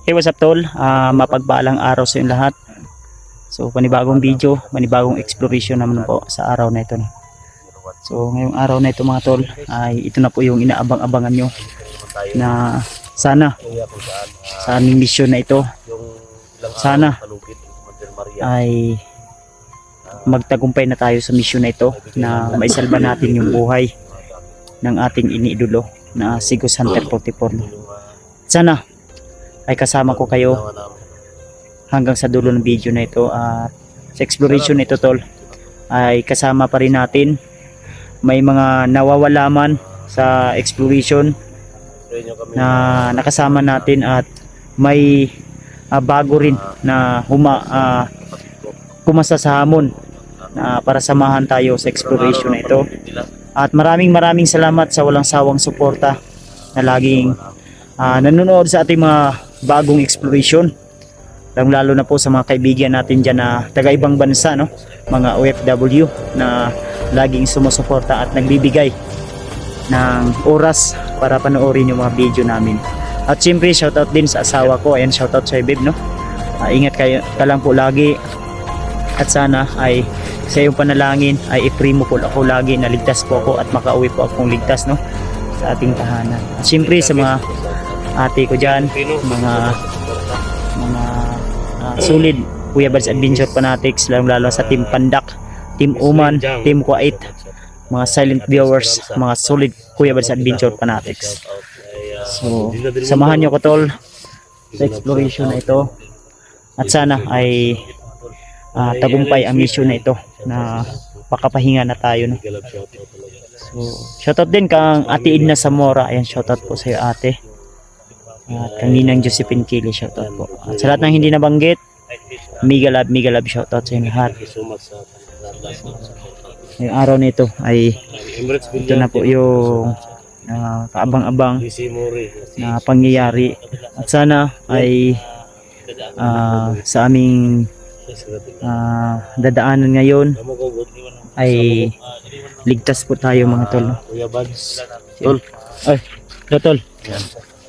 Hey, what's up tol? Mapagpalang araw sa inyong lahat. So panibagong video, panibagong exploration naman po sa araw na ito. So ngayong araw na ito mga tol, ay ito na po yung inaabang-abangan nyo na sana sa aming mission na ito, sana ay magtagumpay na tayo sa mission na ito, na maisalba natin yung buhay ng ating iniidolo na si Ghost Hunter 44. Sana ay kasama ko kayo hanggang sa dulo ng video na ito. Sa exploration nito tol, ay kasama pa rin natin, may mga nawawala man sa exploration na nakasama natin, at may bago rin na kumasa sa hamon para samahan tayo sa exploration na ito. At maraming salamat sa walang sawang suporta na laging nanonood sa ating mga bagong exploration, lalo na po sa mga kaibigan natin dyan na taga ibang bansa, no? Mga OFW na laging sumusuporta at nagbibigay ng oras para panoorin yung mga video namin. At siyempre shoutout din sa asawa ko, ayan, shoutout sa babe, no? Ingat kayo ka lang po lagi, at sana ay sa iyong panalangin ay i-pray mo po ako lagi na ligtas po ako at makauwi po akong ligtas, no, sa ating tahanan. At siyempre sa mga ate ko dyan, mga solid Kuya Bads Adventure Fanatics, lalo sa Team Pandak, Team Uman, Team Kuwait, mga silent viewers, mga solid Kuya Bads Adventure Fanatics. So samahan nyo ko tol sa exploration na ito, at sana ay tagumpay ang mission na ito, na pakapahinga na tayo, no? So shoutout din kang Ate Edna Zamora, ayan, shoutout po sa iyo ate. At kang Ninang Josephine Kili, shoutout po. At sa lahat ng hindi nabanggit, mega love shoutout sa inyo lahat. Ngayong araw nito ay ito na po yung kaabang-abang na pangyayari, at sana ay sa aming dadaanan ngayon ay ligtas po tayo mga tol. Tol, ay, tol,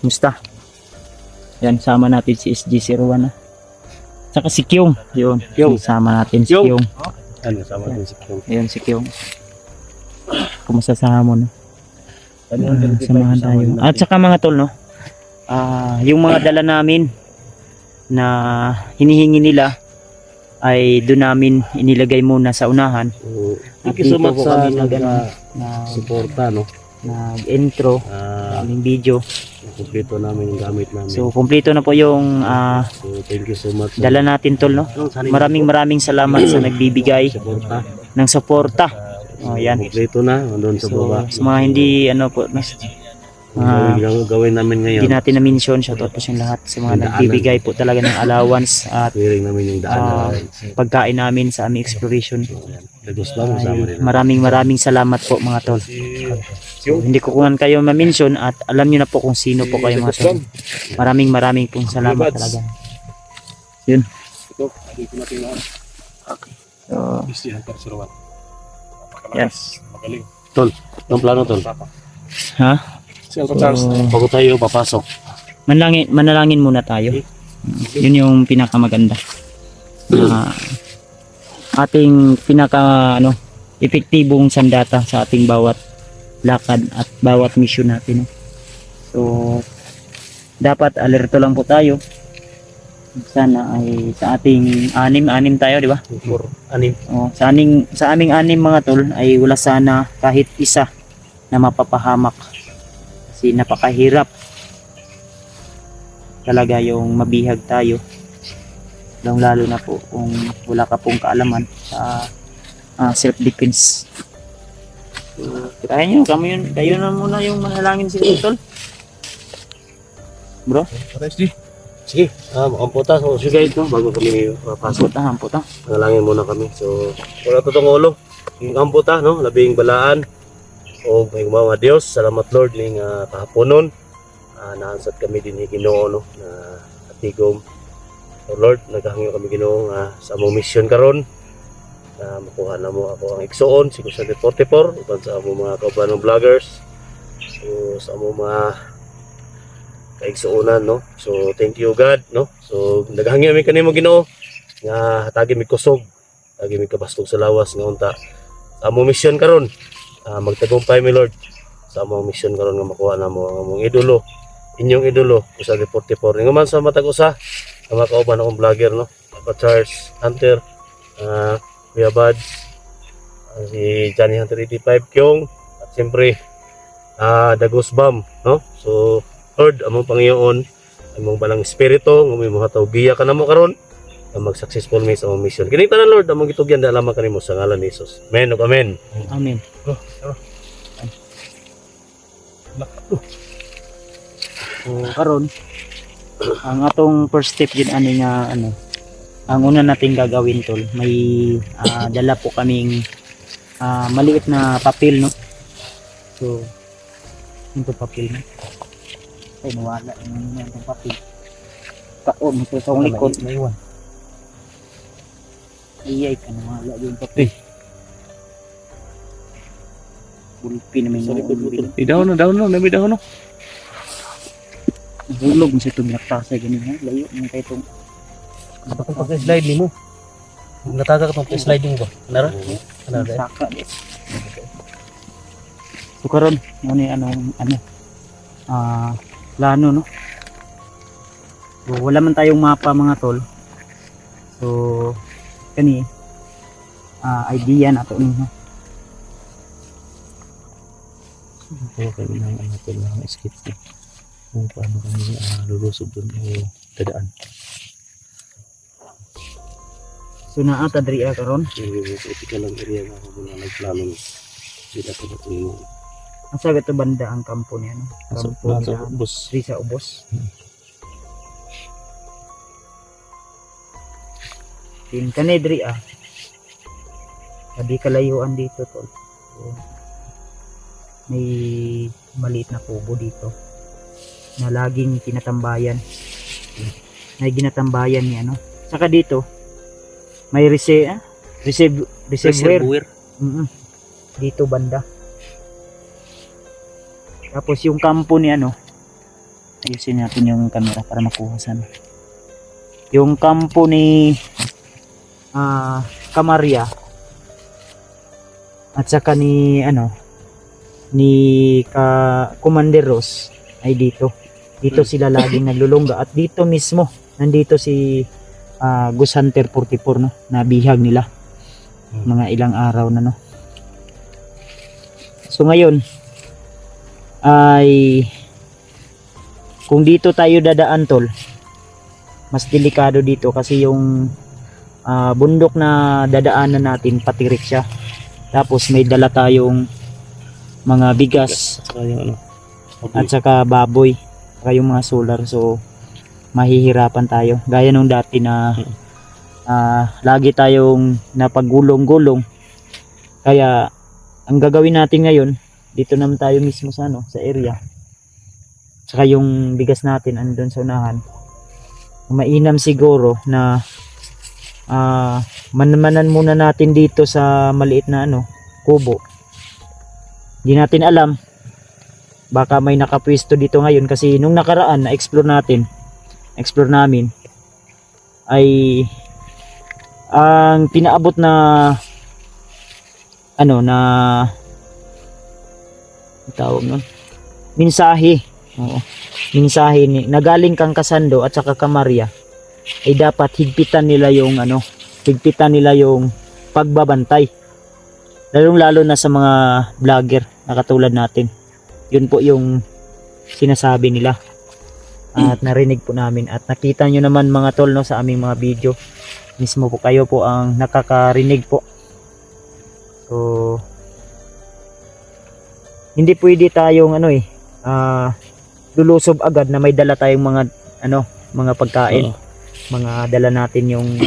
musta? Yan, sama natin si SG01 na. Saka si Kyung. Yun, sama natin si Kyung. Ano, sama natin si Kyung. Ayun, si Kyung. Kumusta sa hamon? Samahan tayo. At saka mga tol, no? Yung mga dala namin na hinihingi nila ay doon namin inilagay muna sa unahan. Thank you so much sa suporta, no? Nag-intro sa aming video. Kumpleto namin yung gamit namin. So kumpleto na po yung so thank you so much dala natin tol, no? Maraming salamat sa nagbibigay ng suporta. Yan. Kumpleto na doon sa baba. Sa mga hindi po gawin namin ngayon, hindi natin na-mention, shoutout po sa lahat sa mga nagbibigay po talaga ng allowance at namin yung pagkain namin sa aming exploration. Maraming salamat po mga tol. So, hindi ko kunan kayo ma-mention, at alam nyo na po kung sino po kayo mga tol. Maraming pong salamat talaga. Yun. So, yes. Tol, ang plano tol? Ha? So, bago tayo papasok, manalangin muna tayo. Yun yung pinakamaganda. Ating epektibong sandata sa ating bawat lakad at bawat mission natin. So dapat alerto lang po tayo. Sana ay sa ating anim tayo, di ba? anim. Sa aming anim mga tol ay wala sana kahit isa na mapapahamak, kasi napakahirap talaga yung mabihag tayo, lalo na po kung wala ka pong kaalaman sa self-defense. So, kaya nyo, kayo na muna yung manalangin si tol. Bro? Sige, amputa. So, sige ito, bago kami papasok. Amputa. Manalangin muna kami. So, wala to tong ulo. Yung amputa, no? Labing balaan. O may mga Diyos, salamat Lord ning kahaponon. Naansat kami din ni Ginoo, no? Na atigom. So Lord, naghangyo kami Ginoo sa among mission karon. Makuha na mo ako ang igsuon, si Ghost Hunter 44, uban sa among mga kauban ng vloggers. So sa among mga kaigsuonan, no. So thank you God, no. So naghangyo mi kanimo Ginoo nga hatagi mi kusog, hatagi mi kabastog sa lawas nga unta sa among mission karon. Magtagumpay mi Lord sa among mission karon nga makuha namo ang among idolo, inyong idolo usa 44 nga man sa matag usa nga makauban akong vlogger, no. Ako Charles Hunter, Kuya Buds, si Johnny Hunter 85 Kyong, at siyempre The Ghost Bomb, no. So Lord, among Panginoon, among balang espiritu nga may mahataw giya ka namo karon na mag-successful mi sa among mission. Kini tanan Lord, among gitugyan da lamang kanimo sa ngalan ni Jesus. Amen ug amen. Amen. So karon ang atong first step din ani nga ano, ang una nating gagawin tol, may dala po kaming maliit na papel, no. So ito papel, no. Ay nawala yung papel. Kaon ito sa likod. Naiwan. Iyay ka nawala yung papel. Bulpi namin Sa likod mo tol. Dahon na, may dahon no. Hulog mo sa ito binaktasay ganun, ha. Layo mo kayo itong Kapag pag-slide ni mo. Nataga ka pang sliding ba? Nara? Nara. saka. So karon ano plano, no. So wala man tayong mapa mga tol. So kani idea na to no. Okay, lang ang natin lang skits eh. Kung paano kami lulusob doon o dadaan. So naata diri karon. Ito lang area nga ako muna nagplano ni. Sila ko ito yung Asa gato banda ang kampo niya, no. Kampo Nasa nila, bus. diri sa ubos. Tin kani diri Sabi kalayuan dito tol. So, may maliit na kubo dito na laging tinatambayan. May ginatambayan niya, no. Saka dito may reservoir. Dito banda. Tapos yung kampo ni ano, ayusin natin yung camera para makuha sana. Yung kampo ni Camarya at saka ni Commander Ross ay dito. Dito sila laging naglulungga at dito mismo nandito si Ghost Hunter 44, no, na bihag nila. Mga ilang araw na, no. So ngayon ay kung dito tayo dadaan tol, mas delikado dito kasi yung bundok na dadaanan natin patirik siya. Tapos may dala tayong mga bigas Saka yung ano. at saka baboy, saka yung mga solar. So mahihirapan tayo gaya nung dati na lagi tayong napagulong-gulong. Kaya ang gagawin natin ngayon, dito naman tayo mismo sa sa area. Saka yung bigas natin andun sa unahan. Mainam siguro na manmanan muna natin dito sa maliit na kubo. Hindi natin alam, baka may nakapwesto dito ngayon kasi nung nakaraan na explore namin ay ang pinaabot na tawag nun, mensahe. Oo. Mensahe nagaling kang Kasando at saka Camarya ay dapat higpitan nila yung pagbabantay. Lalong-lalo na sa mga vlogger na katulad natin. Yun po yung sinasabi nila. At narinig po namin at nakita nyo naman mga tol, no, sa aming mga video. Mismo po kayo po ang nakakarinig po. So hindi pwede tayong lulusob agad na may dala tayong mga pagkain. Mga dala natin yung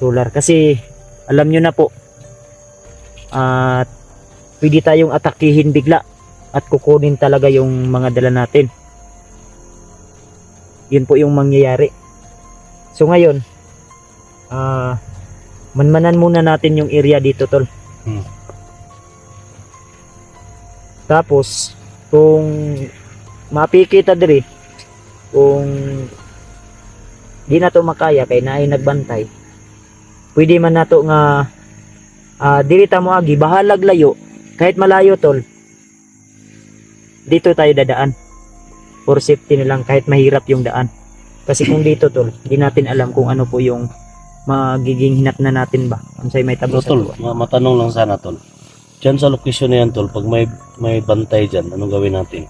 solar kasi alam nyo na po at pwede tayong atakihin bigla at kukunin talaga yung mga dala natin. Yun po yung mangyayari. So ngayon manmanan muna natin yung area dito tol. Tapos kung mapikita diri kung di na to makaya kay naay nagbantay, pwede man nato nga dili ta mo agi bahalag layo kahit malayo tol. Dito tayo dadaan for safety na lang kahit mahirap yung daan. Kasi kung dito tol, di natin alam kung ano po yung magiging hinatnan natin ba. Unsay may tabo sa Tol, tuwa. matanong lang sana tol. Diyan sa location na yan tol, pag may bantay dyan, anong gawin natin?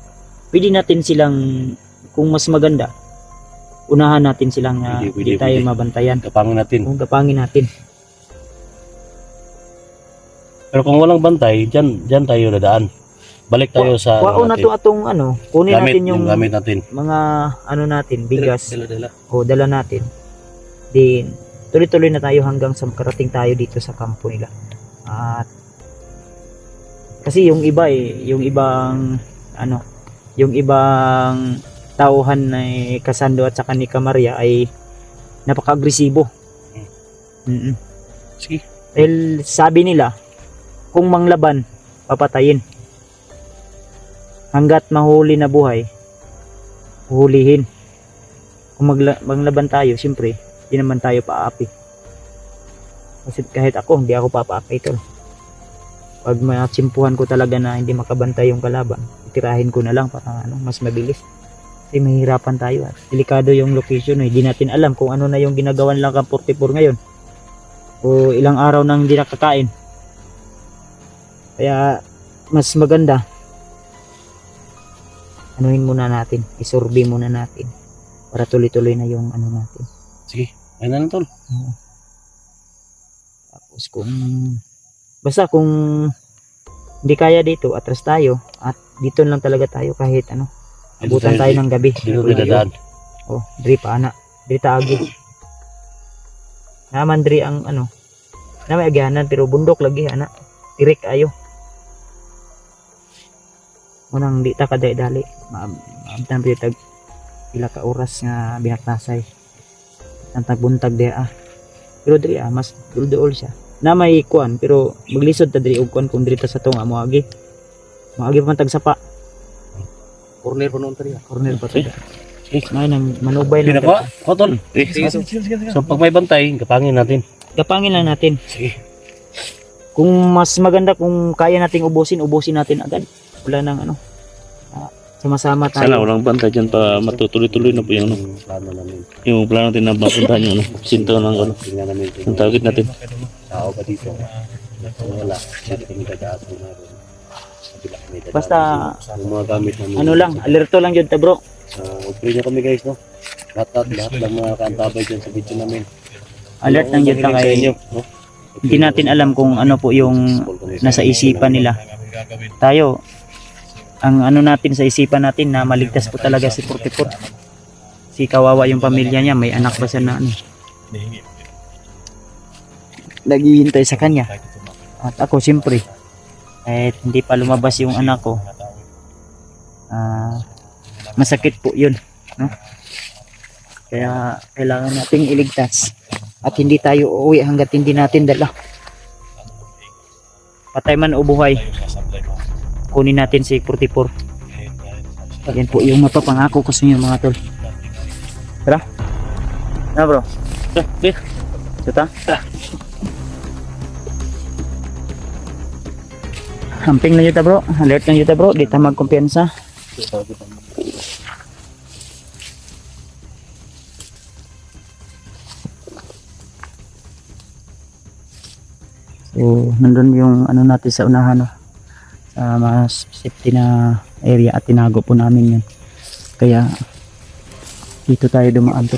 Pwede natin silang, kung mas maganda, unahan natin silang Pwede, di tayo pwede. mabantayan. Kapangin natin. Kung kapangin natin. Pero kung walang bantay, dyan tayo dadaan. Balik tayo sa Wao na to atong kunin gamit, natin yung gamit natin. mga natin, bigas Dala. o dala natin. Then, tuloy-tuloy na tayo hanggang sa makarating tayo dito sa kampo nila. At kasi yung iba yung ibang yung ibang tauhan na Kasando at saka ni Kamaria ay napaka-agresibo. Mm-mm. Sige. Dahil sabi nila, kung manglaban, papatayin. Hanggat mahuli na buhay, huhulihin. Kung manglaban tayo, siyempre, di naman tayo paapi. Kasi kahit ako, hindi ako papaapi ito. Pag matsimpuhan ko talaga na hindi makabantay yung kalaban, itirahin ko na lang para mas mabilis. Kasi mahirapan tayo. At delikado yung location. Hindi natin alam kung ano na yung ginagawa lang kang 44 ngayon. O ilang araw nang hindi nakakain. Kaya mas maganda anuhin muna natin, isurvey muna natin para tuloy-tuloy na yung natin. Sige, ayun na lang tol. Tapos basta kung hindi kaya dito, atras tayo at dito lang talaga tayo kahit abutan tayo ng gabi. Dito tayo dadaan. Oh, diri pa ana, diri taagi. Naman diri ang na may agyanan pero bundok lagi ana. Tirik ayo. Unang di ta kaday-dali. Maabtan ri tag pila ka oras nga binaktasay. Ang tagbuntag dia Pero diri mas dulduol siya. Na may kuan pero maglisod ta diri og kuan kung diri ta sa tunga moagi. Moagi pa man tag sapa. Corner pa noon tari. Corner pa to. May nang manubay Sige na lang. po. Tol. Sige. So pag may bantay, kapangin natin. Gapangin lang natin. Sige. Kung mas maganda kung kaya nating ubusin natin agad. Wala nang sama-sama tayo. Sana walang bantay dyan para matutuloy-tuloy na po yung Yung plano namin. yung plano natin na mapuntahan yung sinto ng Tingnan namin kung yung target natin. tao ba dito. Kung wala, dito kami dadaan kung meron. Kabila kami dadaan. Basta Yung mga gamit namin. lang, alerto lang yun ta bro. Upgrade na kami guys, no? Lahat ng mga kaantabay dyan sa video namin. Alert lang yun ta Sa kay inyo, no? hindi natin alam kung ano po yung nasa isipan nila. Tayo, ang natin sa isipan natin na maligtas po talaga si 44. Si kawawa yung pamilya niya, may anak pa siya na naghihintay sa kanya. At ako siyempre, kahit hindi pa lumabas yung anak ko, masakit po yun, no? Kaya kailangan nating iligtas at hindi tayo uuwi hanggat hindi natin dala. Patay man o buhay, kunin natin si 44. Yan po yung mapapangako ko sa inyo mga tol. Tara na bro. Tara. Hamping lang yuta bro, alert lang yuta bro, di ta magkumpiyansa. So, nandun yung natin sa unahan, no? Sa mas safety na area at tinago po namin yun. Kaya, dito tayo dumaan to.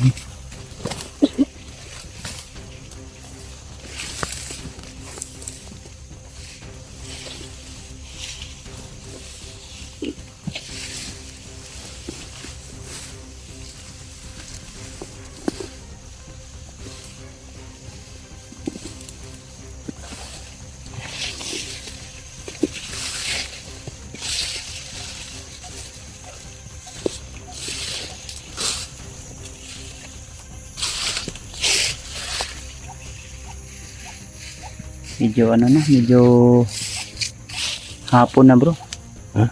Medyo medyo hapon na bro. Ha?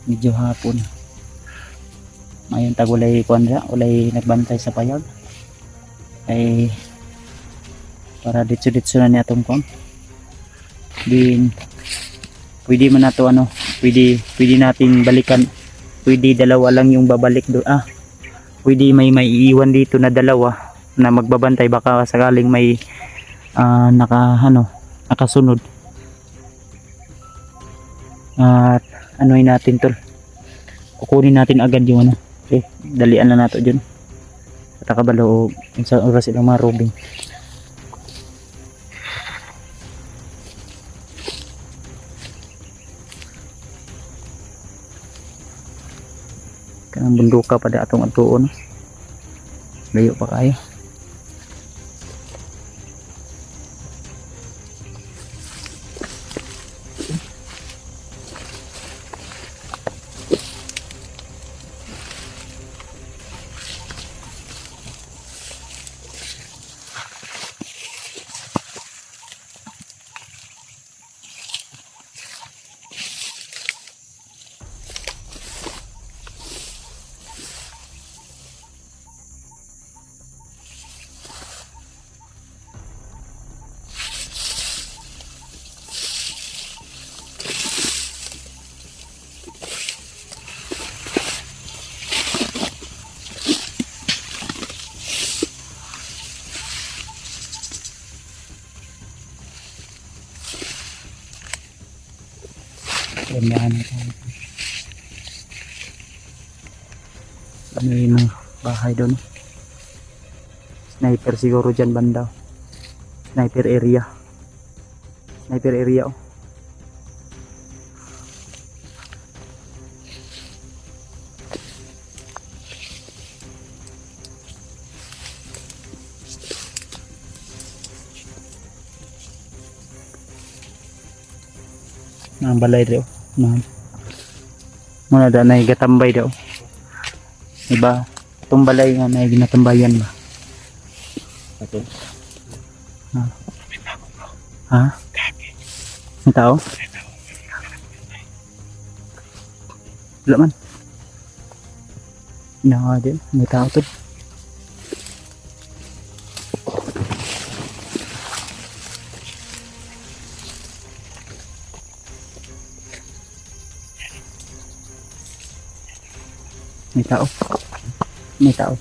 Medyo hapon. Ngayon tag walay kuan ra, walay nagbantay sa payag. Ay para ditso-ditso na ni atong kuan. Din pwede man nato pwede natin balikan. Pwede dalawa lang yung babalik do. Pwede may iiwan dito na dalawa na magbabantay baka sakaling may nakasunod. At anuin natin tol. Kukunin natin agad yung okay, dalian na nato dyan. Katakabalo o sa oras ilang marubing. Kanang bunduka pada atong atuon. Layo pa kayo. Ganyan tayo. May mga bahay doon. Sniper siguro dyan banda. Sniper area. Sniper area oh. Ang balay daw. Muna da na igatambay daw. Diba? Itong balay nga na ginatambayan ba? Ito. Ha? May tao? Wala man. Nga din. May tao to. May tao. May tao.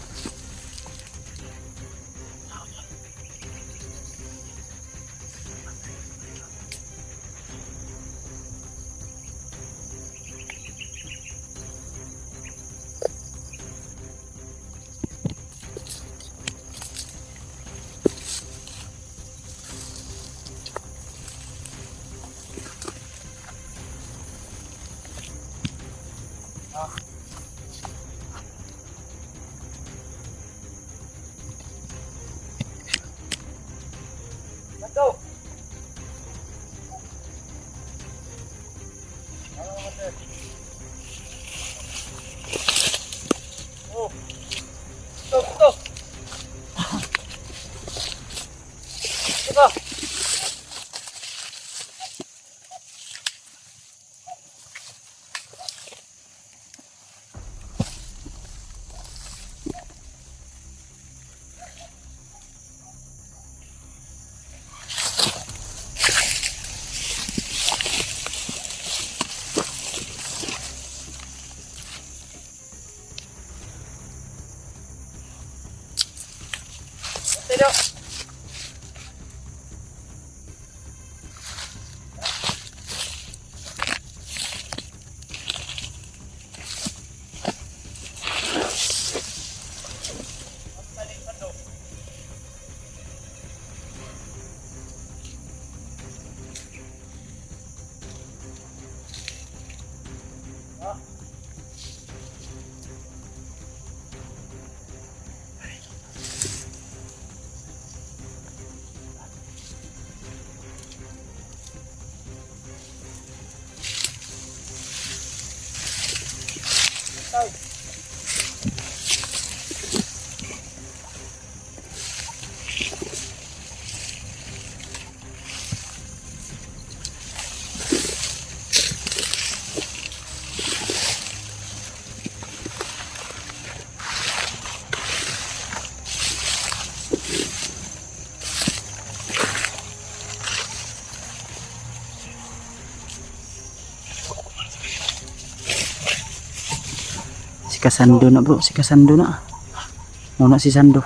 Si Kasando na bro, si Kasando na. Muna si Sando.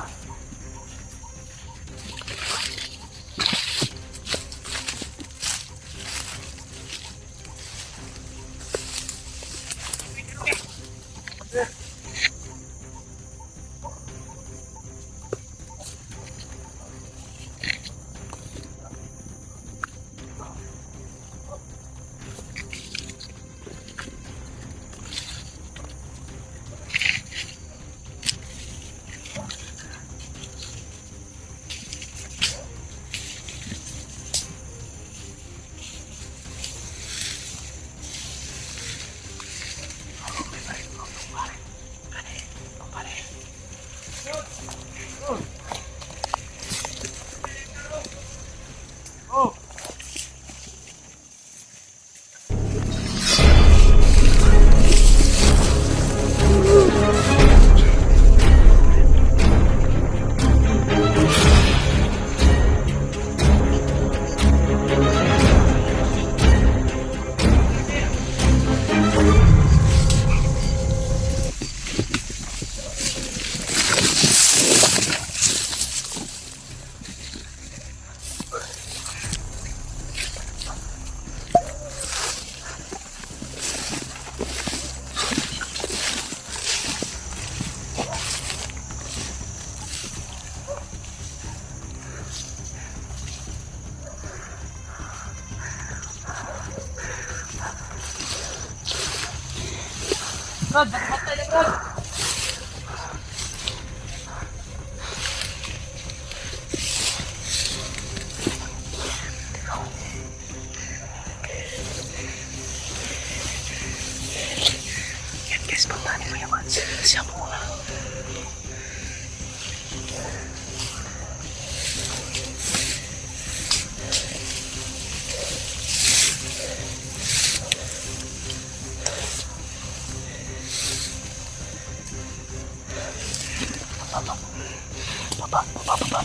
Guys, punta ni Kuya Mans. Siya muna.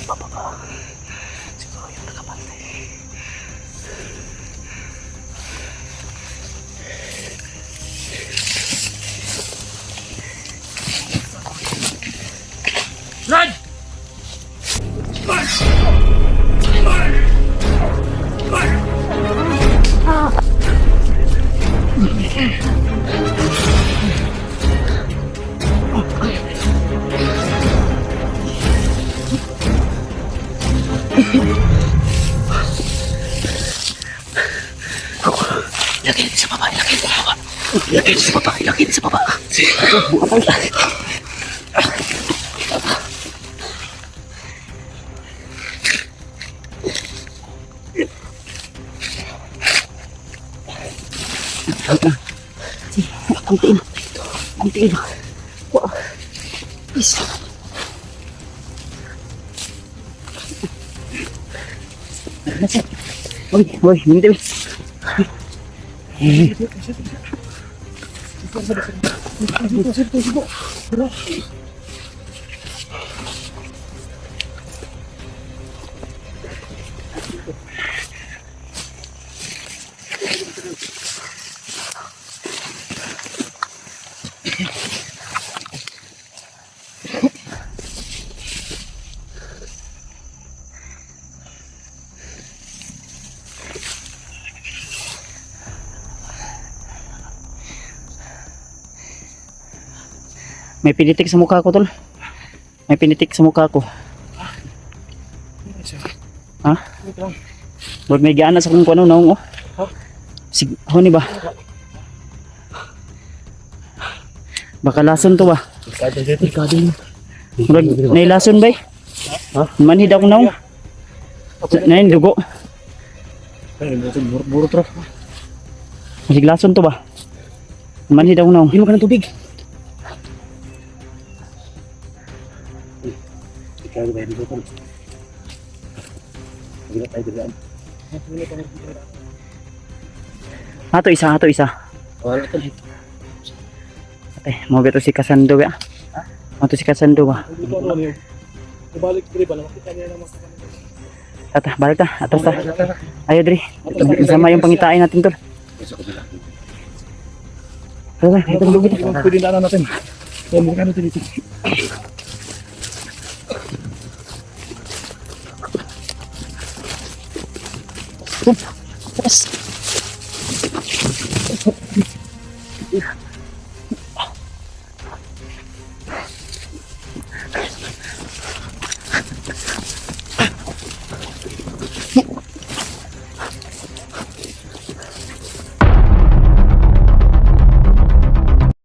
Baba. Siguro yung nakapantay. Run! Ilagay sa baba. Ang tiin. Wow. Isa. Hoy, hindi. May pinitik sa mukha ko, tol. May pinitik sa mukha ko. Ha? Bud may gaana sa kung ano naong oh. Sig honi ba? Baka lason to ba? Murag nailason ba? Ha? Manhid ako naong. Nain dugo. Buro tra. Sig lason to ba? Manhid ako naong. Hindi mo ka ng tubig. Ikaw ba dito tol? Hindi tayo diyan. Ato isa. Wala tol. Mo beto si Kasando ba? Mo to si Kasando ba? Balik diri ba nakita niya naman. Tata, balik ta. Atas ta. Ayo diri. Sama yung pangitain natin, tol. Tara, Pwede na natin. Oh, magkano ito dito? Yes.